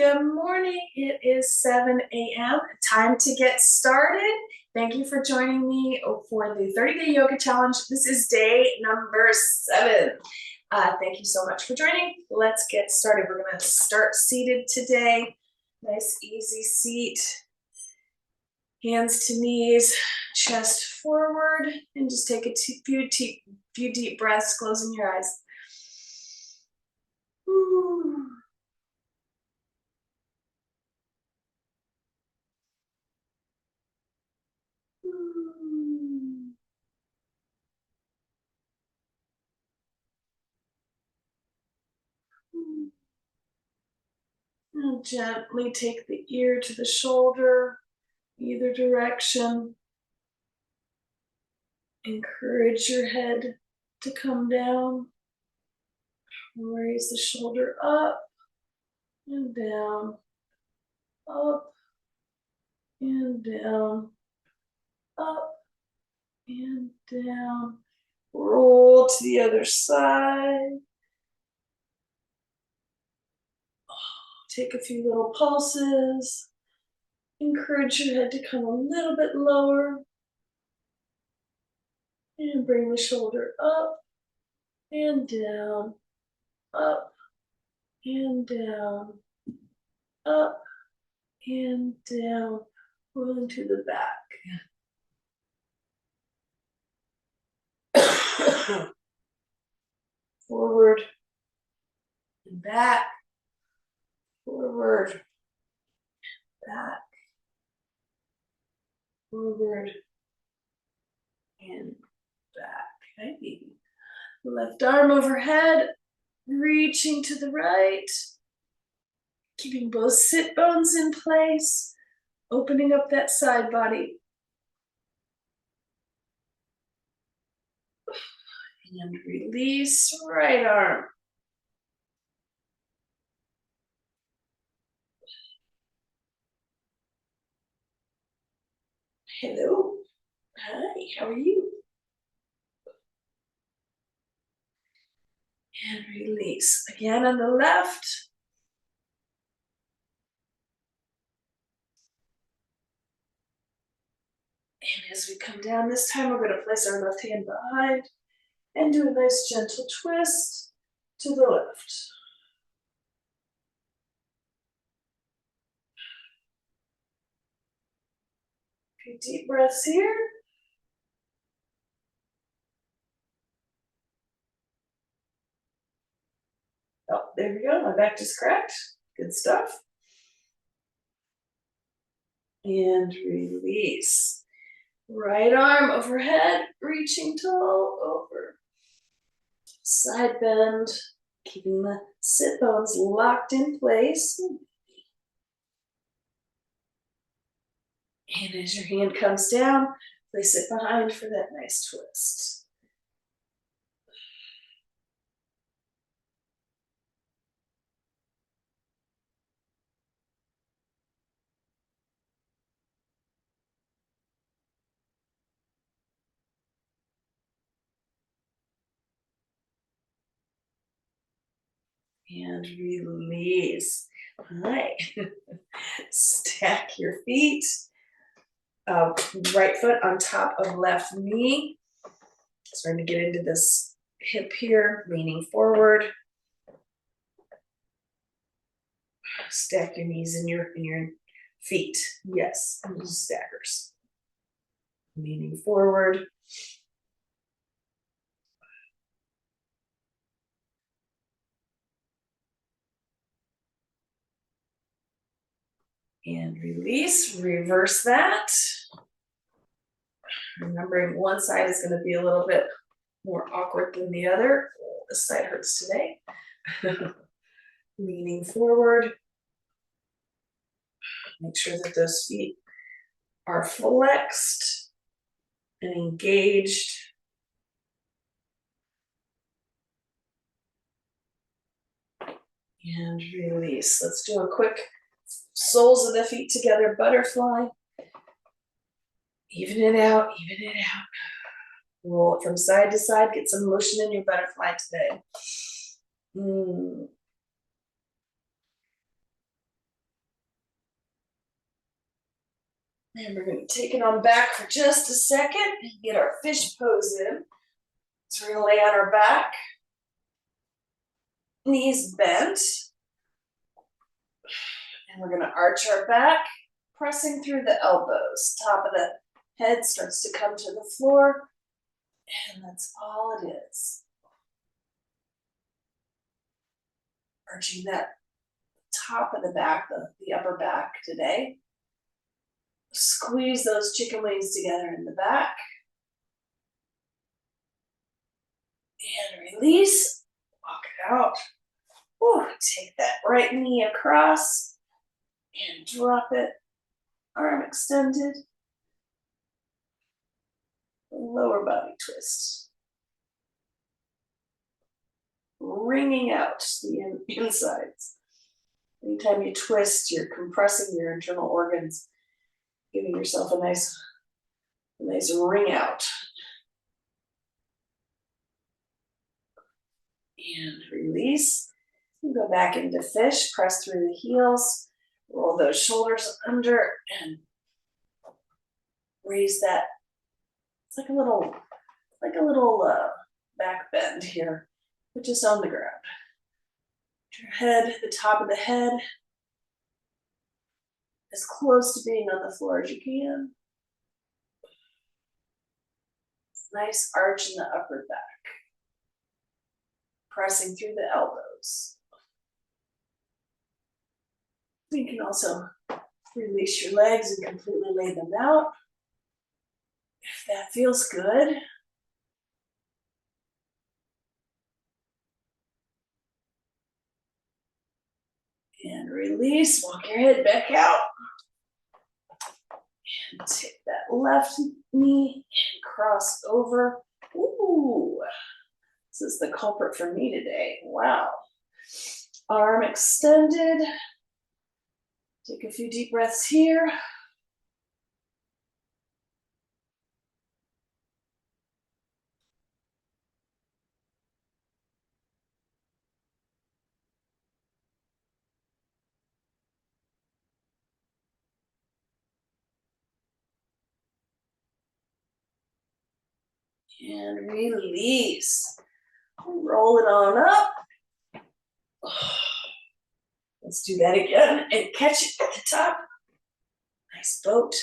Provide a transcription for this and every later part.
Good morning. It is 7 a.m. Time to get started. Thank you for joining me for the 30-day yoga challenge. This is day number 7. Thank you so much for joining. Let's get started. We're going to start seated today. Nice, easy seat. Hands to knees, chest forward, and just take a few deep breaths, closing your eyes. Ooh. And gently take the ear to the shoulder, either direction. Encourage your head to come down. Raise the shoulder up and down, up and down, up and down. Roll to the other side. Take a few little pulses. Encourage your head to come a little bit lower. And bring the shoulder up and down, up and down, up and down, rolling to the back. Forward and back, forward, back, forward, and back. Okay. Left arm overhead, reaching to the right, keeping both sit bones in place, opening up that side body. And release right arm. Hello. Hi, how are you? And release. Again on the left. And as we come down this time, we're going to place our left hand behind and do a nice gentle twist to the left. A few deep breaths here. Oh, there we go. My back just cracked. Good stuff. And release. Right arm overhead, reaching tall over. Side bend, keeping the sit bones locked in place. And as your hand comes down, place it behind for that nice twist. And release. All right. Stack your feet. Right foot on top of left knee. Starting to get into this hip here, leaning forward. Stack your knees in your feet. Yes, and stackers. Leaning forward. And release, reverse that. Remembering one side is going to be a little bit more awkward than the other. Oh, this side hurts today. Leaning forward. Make sure that those feet are flexed and engaged. And release. Let's do a quick soles of the feet together, butterfly. Even it out, even it out. Roll it from side to side, get some motion in your butterfly today. And we're going to take it on back for just a second and get our fish pose in. So we're going to lay on our back, knees bent, and we're going to arch our back, pressing through the elbows. Top of the head starts to come to the floor, and that's all it is. Arching that top of the back, the upper back today. Squeeze those chicken wings together in the back. And release, walk it out. Ooh, take that right knee across and drop it. Arm extended. Lower body twist. Wringing out the insides. Anytime you twist, you're compressing your internal organs, giving yourself a nice wring out. And release. You go back into fish, press through the heels, roll those shoulders under, and raise that. It's like a little back bend here, but just on the ground. Your head, the top of the head, as close to being on the floor as you can. Nice arch in the upper back. Pressing through the elbows. You can also release your legs and completely lay them out. If that feels good. And release, walk your head back out. And take that left knee and cross over. Ooh, this is the culprit for me today. Wow. Arm extended. Take a few deep breaths here. And release. Roll it on up. Let's do that again and catch it at the top. Nice boat.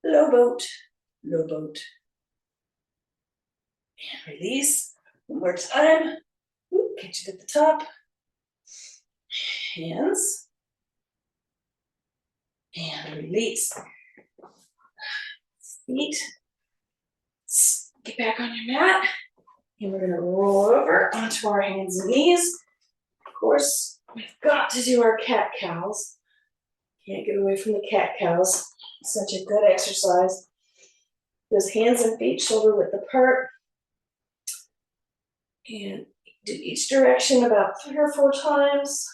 Low boat, low boat. And release. One more time. Catch it at the top. Hands. And release. Feet. Get back on your mat. And we're going to roll over onto our hands and knees. Of course, we've got to do our cat cows. Can't get away from the cat cows. Such a good exercise. Those hands and feet shoulder width apart. And do each direction about 3 or 4 times.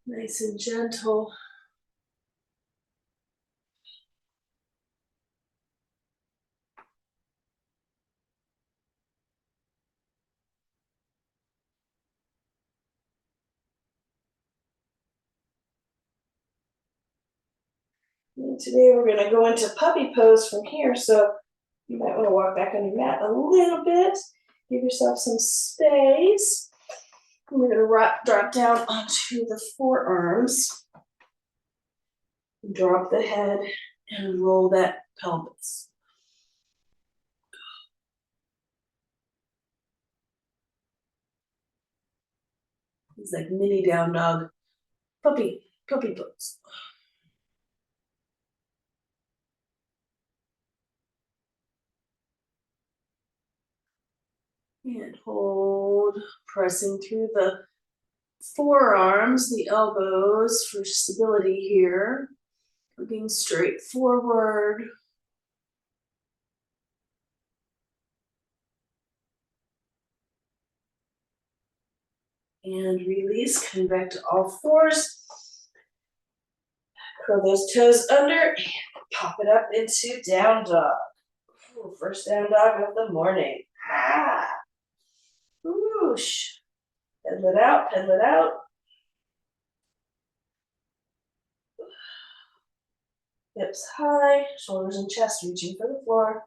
Nice and gentle. And today we're going to go into puppy pose from here, so you might want to walk back on your mat a little bit. Give yourself some space. And we're going to drop down onto the forearms. Drop the head and roll that pelvis. It's like mini down dog, puppy pose. And hold, pressing through the forearms, the elbows for stability here. Looking straight forward. And release, come back to all fours. Curl those toes under and pop it up into down dog. Ooh, first down dog of the morning. Ah. Whoosh. Pedal it out, pedal it out. Hips high, shoulders and chest reaching for the floor.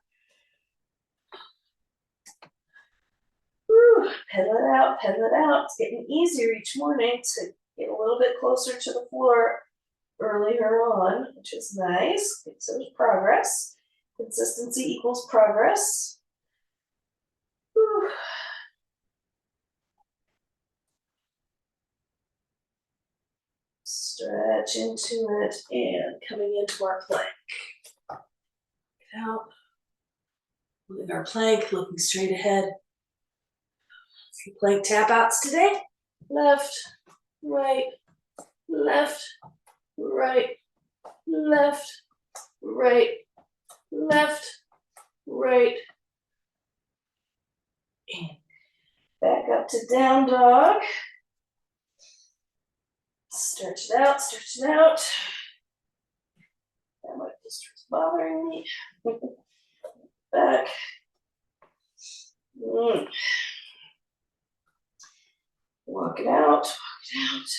Whew, pedal it out, pedal it out. It's getting easier each morning to get a little bit closer to the floor earlier on, which is nice. So there's progress. Consistency equals progress. Whew. Stretch into it and coming into our plank. Out. Moving our plank, looking straight ahead. A few plank tap outs today. Left, right, left, right, left, right, left, right. And back up to down dog. Stretch it out, stretch it out. That might just starts bothering me. Back. Walk it out, walk it out.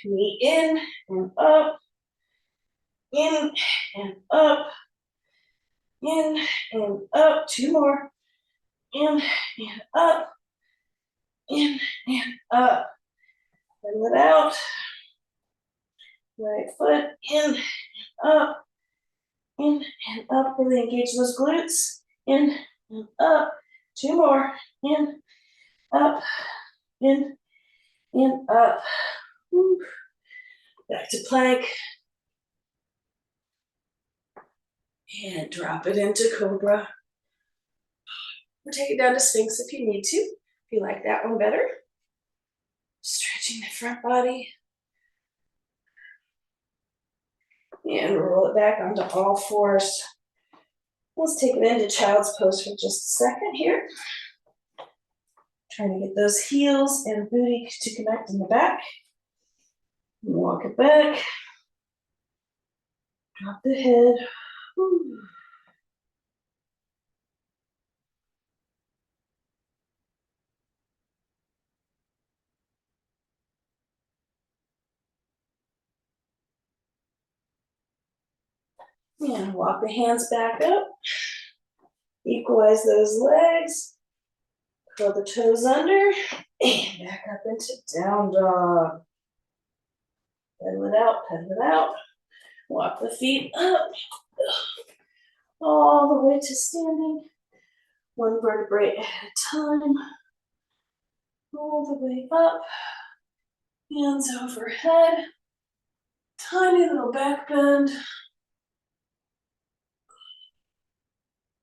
Knee in and up, in and up, in and up. Two more. In and up, in and up. Bring it out. Right foot in and up, in and up. Really engage those glutes. In and up. Two more. In, up, in, up. Woo. Back to plank. And drop it into cobra. Or take it down to Sphinx if you need to, if you like that one better. Stretching the front body. And roll it back onto all fours. Let's take it into child's pose for just a second here. Trying to get those heels and booty to connect in the back. Walk it back. Drop the head. Whew. And walk the hands back up. Equalize those legs. Curl the toes under. And back up into down dog. Pedal it out, pedal it out. Walk the feet up. All the way to standing. One vertebrae at a time. All the way up. Hands overhead. Tiny little back bend.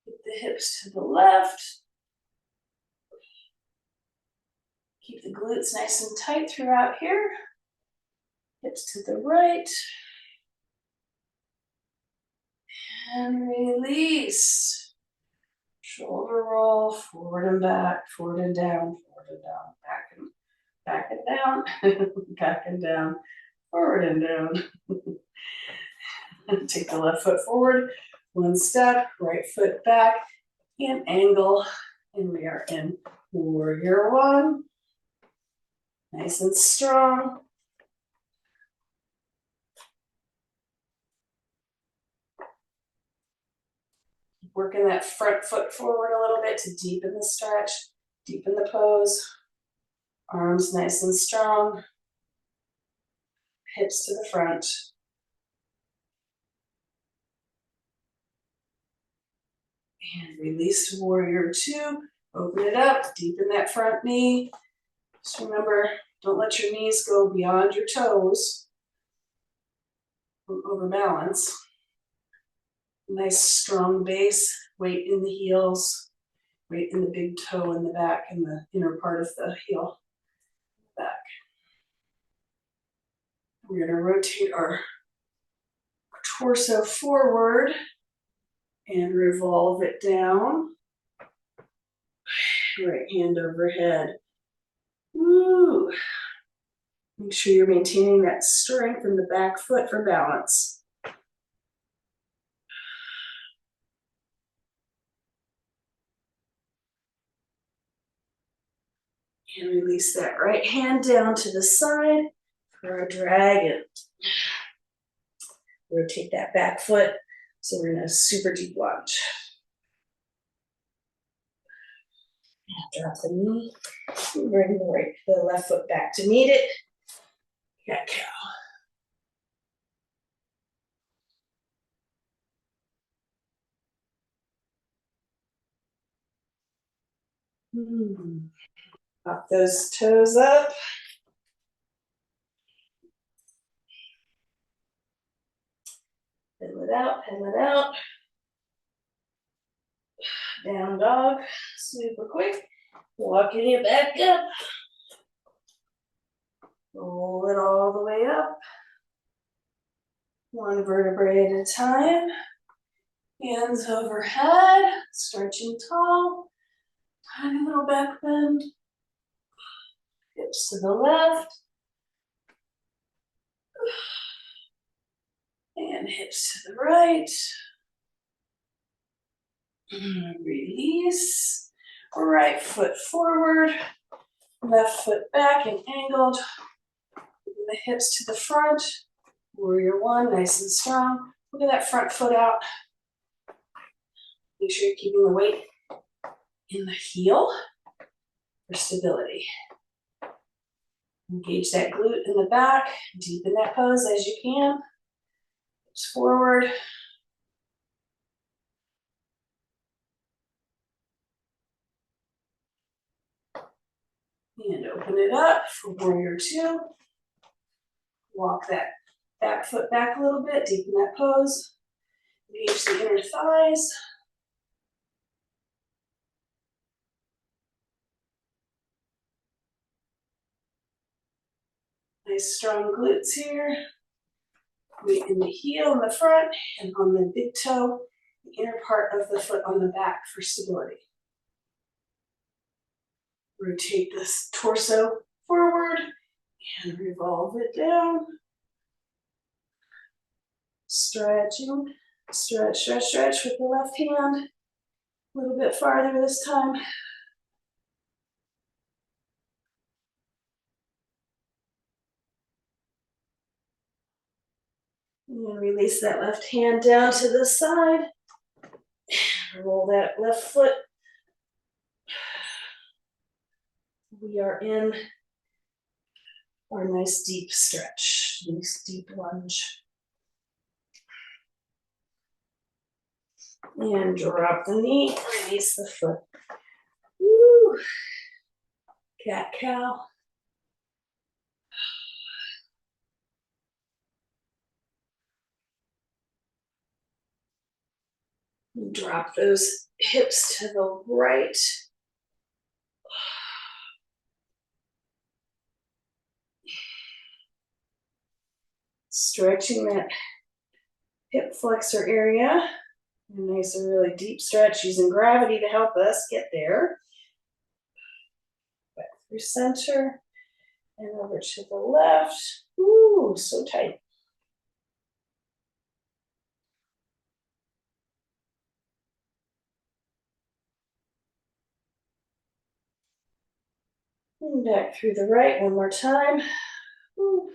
Keep the hips to the left. Keep the glutes nice and tight throughout here. Hips to the right. And release. Shoulder roll, forward and back, forward and down, back and down, back and down, forward and down. Take the left foot forward, one step, right foot back, and angle. And we are in warrior one. Nice and strong. Working that front foot forward a little bit to deepen the stretch, deepen the pose. Arms nice and strong. Hips to the front. And release to warrior two. Open it up, deepen that front knee. Just remember, don't let your knees go beyond your toes. Don't overbalance. Nice strong base, weight in the heels, weight in the big toe in the back and the inner part of the heel. Back. We're going to rotate our torso forward and revolve it down. Right hand overhead. Woo. Make sure you're maintaining that strength in the back foot for balance. And release that right hand down to the side for our dragon. Rotate that back foot. So we're in a super deep lunge. Drop the knee. Bring the left foot back to meet it. Cat cow. Pop those toes up. Pedal it out, pedal it out. Down dog, super quick. Walking it back up. Roll it all the way up. One vertebrae at a time. Hands overhead, stretching tall. Tiny little back bend. Hips to the left. And hips to the right. Release. Right foot forward. Left foot back and angled. The hips to the front. Warrior one, nice and strong. Look at that front foot out. Make sure you're keeping the weight in the heel for stability. Engage that glute in the back. Deepen that pose as you can. Hips forward. And open it up for warrior two. Walk that back foot back a little bit, deepen that pose. Engage the inner thighs. Nice strong glutes here. Weight in the heel in the front and on the big toe, the inner part of the foot on the back for stability. Rotate this torso forward and revolve it down. Stretching, stretch, stretch, stretch with the left hand. A little bit farther this time. And release that left hand down to the side. Roll that left foot. We are in our nice deep stretch, nice deep lunge. And drop the knee, release the foot. Woo. Cat cow. Drop those hips to the right. Stretching that hip flexor area. A nice and really deep stretch using gravity to help us get there. Back through center and over to the left. Ooh, so tight. And back through the right one more time. Ooh.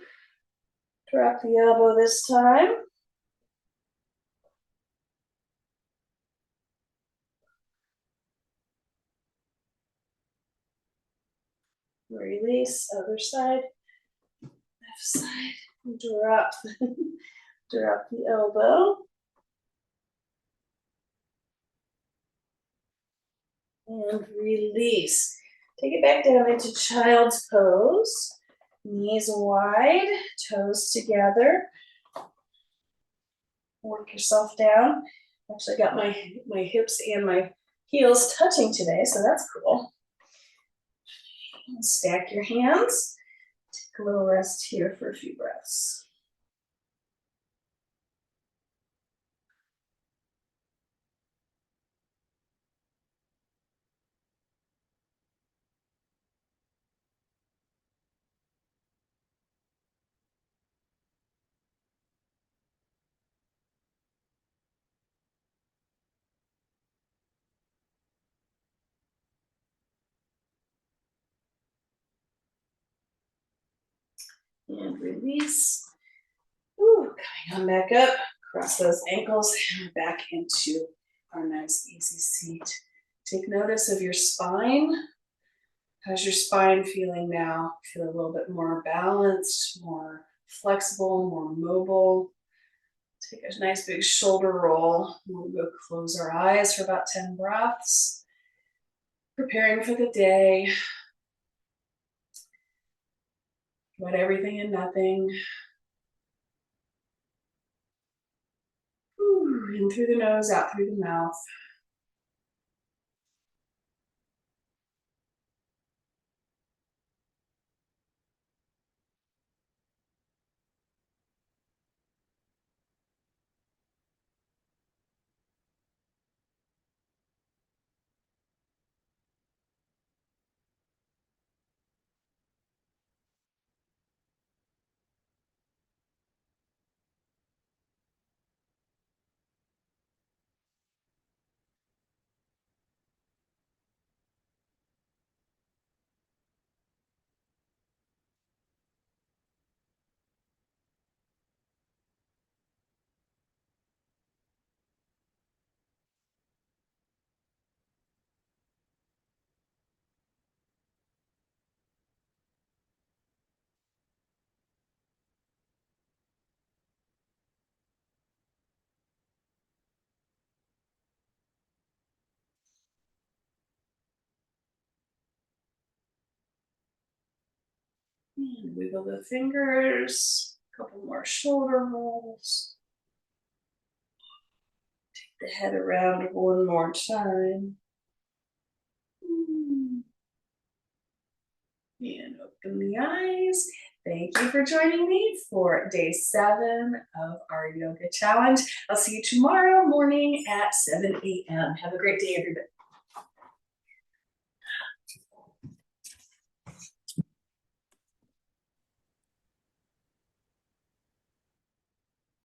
Drop the elbow this time. Release, other side, left side, drop, drop the elbow. And release. Take it back down into child's pose. Knees wide, toes together. Work yourself down. Actually got my hips and my heels touching today, so that's cool. Stack your hands. Take a little rest here for a few breaths. And release. Ooh, Coming on back up, cross those ankles and back into our nice easy seat. Take notice of your spine. How's your spine feeling now? Feel a little bit more balanced, more flexible, more mobile. Take a nice big shoulder roll. We'll go close our eyes for about 10 breaths. Preparing for the day. About everything and nothing. In through the nose, out through the mouth. And wiggle the fingers. A couple more shoulder rolls. Take the head around one more time. And open the eyes. Thank you for joining me for day 7 of our yoga challenge. I'll see you tomorrow morning at 7 a.m. Have a great day, everybody.